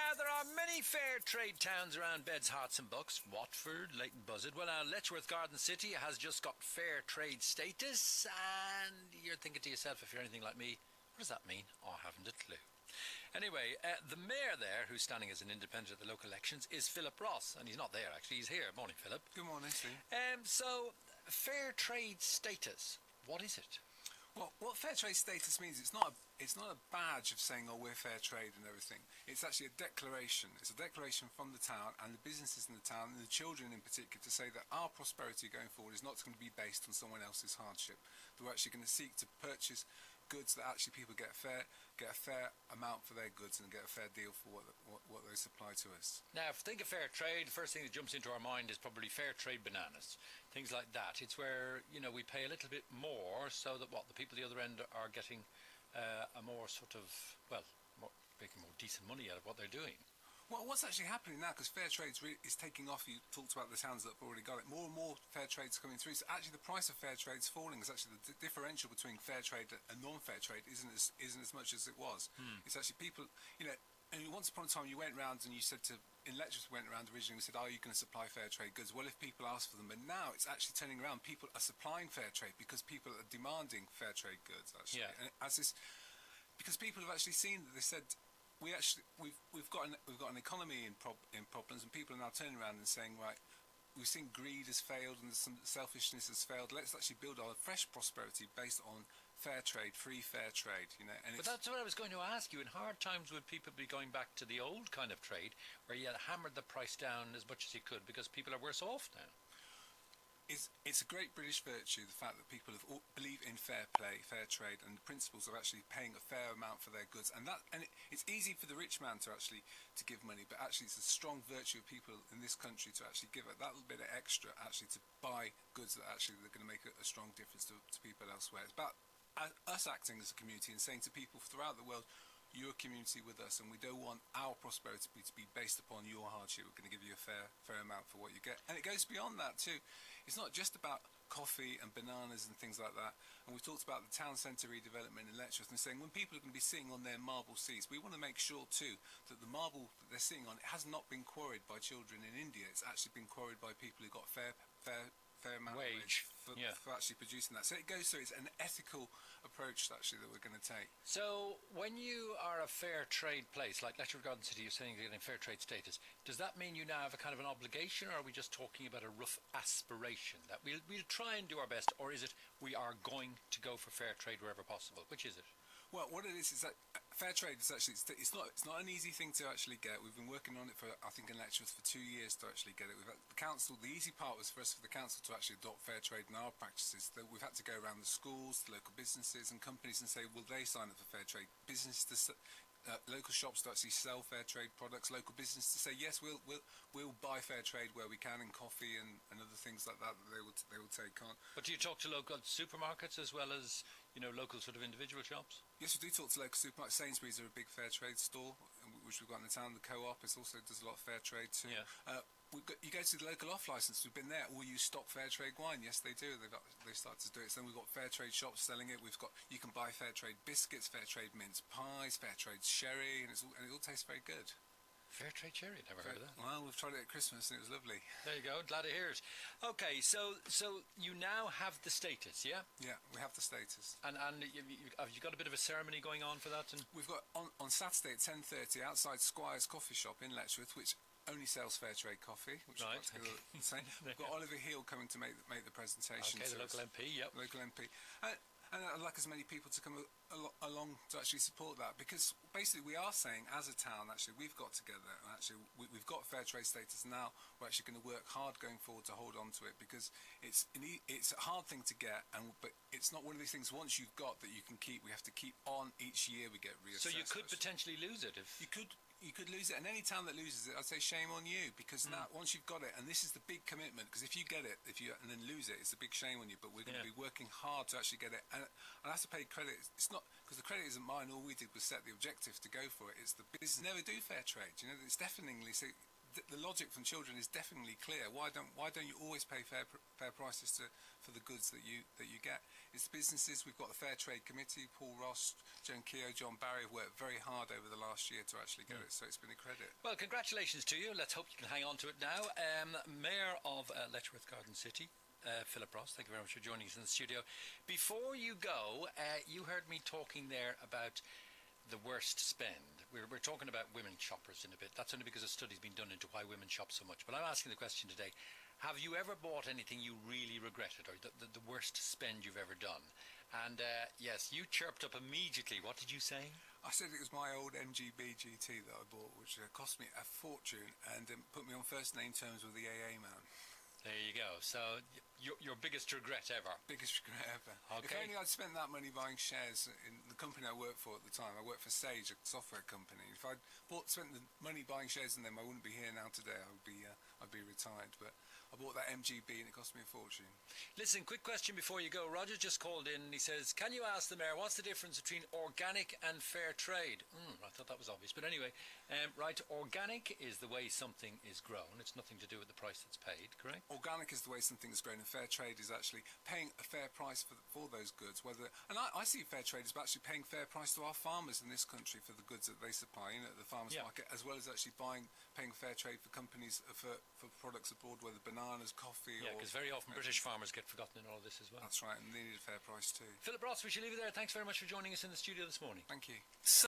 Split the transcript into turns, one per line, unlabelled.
Now, there are many fair trade towns around Beds, Hearts and Bucks. Watford, Leighton Buzzard. Well, now, Letchworth Garden City has just got fair trade status. And you're thinking to yourself, if you're anything like me, what does that mean? Oh, I haven't a clue. Anyway, the mayor there, who's standing as an independent at the local elections, is Philip Ross. And he's not there, actually. He's here. Morning, Philip.
Good morning, Steve.
So, fair trade status, what is it?
Well, what fair trade status means, it's not a badge of saying, oh, we're fair trade and everything. It's actually a declaration. It's a declaration from the town and the businesses in the town and the children in particular to say that our prosperity going forward is not going to be based on someone else's hardship. That we're actually going to seek to purchase goods that actually people get a fair amount for their goods and get a fair deal for what they supply to us.
Now, if you think of fair trade, the first thing that jumps into our mind is probably fair trade bananas, things like that. It's where, you know, we pay a little bit more so that the people at the other end are getting a more sort of, making more decent money out of what they're doing.
Well, what's actually happening now, because fair trade is taking off, you talked about the towns that have already got it, more and more fair trade's coming through, so actually the price of fair trade's falling. It's actually the differential between fair trade and non-fair trade isn't as much as it was. It's actually people, you know, and once upon a time you went round and you said in Letchworth we went around originally and we said, are you going to supply fair trade goods? Well, if people ask for them, but now it's actually turning around, people are supplying fair trade because people are demanding fair trade goods, actually.
Yeah.
And because people have actually seen that they said, we've got an economy in problems, and people are now turning around and saying, right, we've seen greed has failed and some selfishness has failed. Let's actually build our fresh prosperity based on fair trade, free fair trade. You know, but
that's what I was going to ask you. In hard times, would people be going back to the old kind of trade, where you hammered the price down as much as you could because people are worse off now?
It's a great British virtue, the fact that people believe in fair play, fair trade, and the principles of actually paying a fair amount for their goods. And it's easy for the rich man to give money, but actually it's a strong virtue of people in this country to actually give it that little bit of extra, actually to buy goods that actually they're going to make a strong difference to people elsewhere. It's about us acting as a community and saying to people throughout the world, you're a community with us, and we don't want our prosperity to be based upon your hardship. We're going to give you a fair amount for what you get. And it goes beyond that too. It's not just about coffee and bananas and things like that. And we've talked about the town centre redevelopment in Letchworth and saying when people are going to be sitting on their marble seats, we want to make sure too that the marble that they're sitting on, it has not been quarried by children in India. It's actually been quarried by people who got fair amount of wage for actually producing that. So it goes through, it's an ethical approach actually that we're going to take.
So when you are a fair trade place, like Letchworth Garden City, you're saying you're getting fair trade status, does that mean you now have a kind of an obligation, or are we just talking about a rough aspiration that we'll try and do our best, or is it we are going to go for fair trade wherever possible? Which is it?
Well, what it is that fair trade is actually, it's not an easy thing to actually get. We've been working on it for, I think, in Letchworth for 2 years to actually get it. We've had the council, the easy part was for us, for the council to actually adopt fair trade in our practices. That we've had to go around the schools, the local businesses and companies and say, will they sign up for fair trade? Businesses local shops to actually sell fair trade products, local business to say yes, we'll buy fair trade where we can in coffee and other things like that they will take on.
But do you talk to local supermarkets as well as, you know, local sort of individual shops?
Yes, we do talk to local supermarkets. Sainsbury's are a big fair trade store, which we've got in the town. The Co-op also does a lot of fair trade too.
Yeah.
You go to the local off licence, we've been there, will you stock fair trade wine? Yes, they do. They started to do it. So then we've got fair trade shops selling it. You can buy fair trade biscuits, fair trade mince pies, fair trade sherry, and it all tastes very good.
Fair trade sherry, never heard of that.
Well, we've tried it at Christmas and it was lovely.
There you go, glad to hear it. Okay, so you now have the status, yeah?
Yeah, we have the status.
And have you got a bit of a ceremony going on for that? And
we've got on Saturday at 10:30 outside Squire's coffee shop in Letchworth, which only sells fair trade coffee, which
right.
We've got We've got Oliver Heal coming to make the presentation.
Okay, the local MP, yep.
Local MP. And I'd like as many people to come along to actually support that, because basically we are saying as a town actually we've got together and actually we've got fair trade status now. We're actually going to work hard going forward to hold on to it, because it's a hard thing to get, but it's not one of these things once you've got that you can keep. We have to keep on each year. We get reassessed.
So you could potentially lose it if
you could lose it, and any town that loses it, I'd say shame on you, because now once you've got it, and this is the big commitment, because if you get it, and then lose it, it's a big shame on you. But we're going to be working hard to actually get it, and I have to pay credit. It's not because the credit isn't mine. All we did was set the objective to go for it. It's the business never do fair trade. You know, it's definitely the logic from children is definitely clear. Why don't you always pay fair prices for the goods that you get? It's businesses. We've got the Fair Trade Committee. Paul Ross, Joan Keogh, John Barry have worked very hard over the last year to actually get it. So it's been a credit.
Well, congratulations to you. Let's hope you can hang on to it now. Mayor of Letchworth Garden City, Philip Ross, thank you very much for joining us in the studio. Before you go, you heard me talking there about the worst spend. We're talking about women shoppers in a bit. That's only because a study's been done into why women shop so much. But I'm asking the question today, have you ever bought anything you really regretted, or the worst spend you've ever done? And yes, you chirped up immediately. What did you say?
I said it was my old MGB GT that I bought, which cost me a fortune and put me on first name terms with the AA man.
There you go. So your biggest regret ever?
Biggest regret ever.
Okay.
If only I'd spent that money buying shares in the company I worked for at the time. I worked for Sage, a software company. If I'd spent the money buying shares in them, I wouldn't be here now today. I'd be retired. But I bought that MGB and it cost me a fortune.
Listen, quick question before you go. Roger just called in and he says, can you ask the Mayor what's the difference between organic and fair trade? I thought that was obvious. But anyway, right, organic is the way something is grown. It's nothing to do with the price that's paid, correct?
Organic is the way something is grown, and fair trade is actually paying a fair price for those goods. I see fair trade as actually paying fair price to our farmers in this country for the goods that they supply at the farmers market, as well as actually paying fair trade for companies for products abroad, whether bananas, coffee.
Yeah, because very often British farmers get forgotten in all of this as well.
That's right, and they need a fair price too.
Philip Ross, we should leave it there. Thanks very much for joining us in the studio this morning.
Thank you.